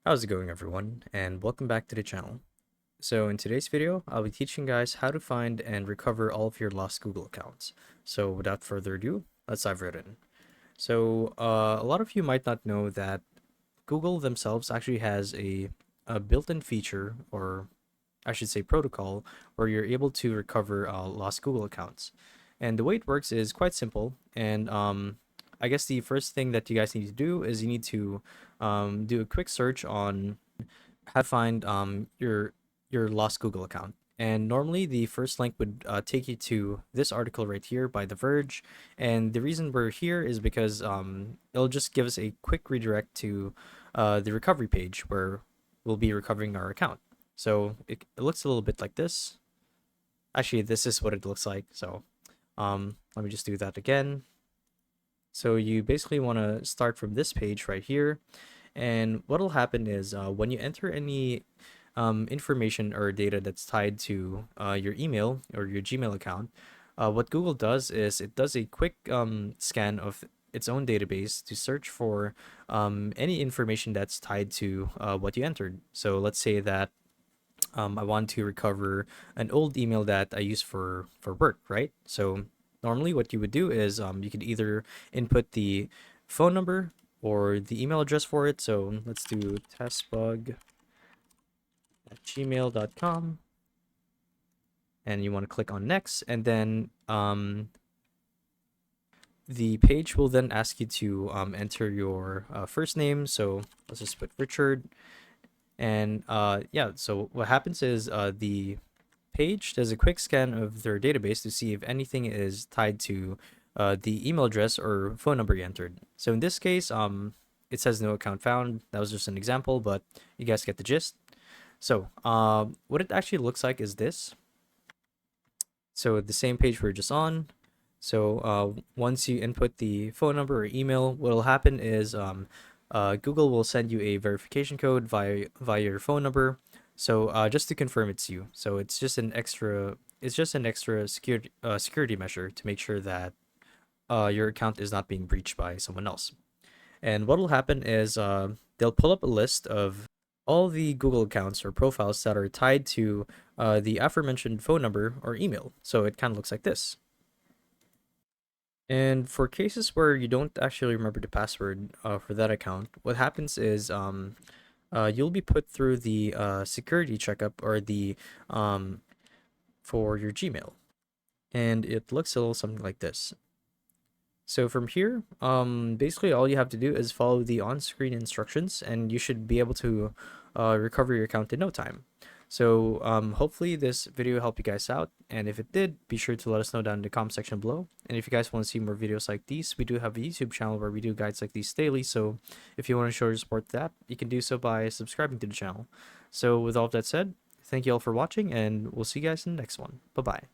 How's it going, everyone, and welcome back to the channel. So in today's video, I'll be teaching guys how to find and recover all of your lost Google accounts. So without further ado, let's dive right in. So a lot of you might not know that Google themselves actually has a built-in feature, or I should say protocol, where you're able to recover lost Google accounts. And the way it works is quite simple. And I guess the first thing that you guys need to do is you need to do a quick search on how to find your lost Google account. And normally the first link would take you to this article right here by The Verge. And the reason we're here is because it'll just give us a quick redirect to the recovery page where we'll be recovering our account. So it looks a little bit like this. Actually, this is what it looks like. So let me just do that again. So you basically want to start from this page right here. And what'll happen is when you enter any information or data that's tied to your email or your Gmail account, what Google does is it does a quick scan of its own database to search for any information that's tied to what you entered. So let's say that I want to recover an old email that I use for work, right? So normally what you would do is you could either input the phone number or the email address for it. So let's do testbug@gmail.com, and you want to click on next, and then the page will then ask you to enter your first name. So let's just put Richard. And yeah, so what happens is the page does a quick scan of their database to see if anything is tied to the email address or phone number you entered. So in this case, it says no account found. That was just an example, but you guys get the gist. So what it actually looks like is this. So the same page we're just on. So once you input the phone number or email, what will happen is Google will send you a verification code via your phone number. So just to confirm it's you. So it's just an extra security measure to make sure that your account is not being breached by someone else. And what will happen is they'll pull up a list of all the Google accounts or profiles that are tied to the aforementioned phone number or email. So it kind of looks like this. And for cases where you don't actually remember the password for that account, what happens is you'll be put through the security checkup or the for your Gmail, and it looks a little something like this. So from here, basically all you have to do is follow the on-screen instructions, and you should be able to recover your account in no time. So hopefully this video helped you guys out, and if it did, be sure to let us know down in the comment section below. And if you guys want to see more videos like these, we do have a YouTube channel where we do guides like these daily, so if you want to show your support to that, you can do so by subscribing to the channel. So with all of that said, thank you all for watching, and we'll see you guys in the next one. Bye bye.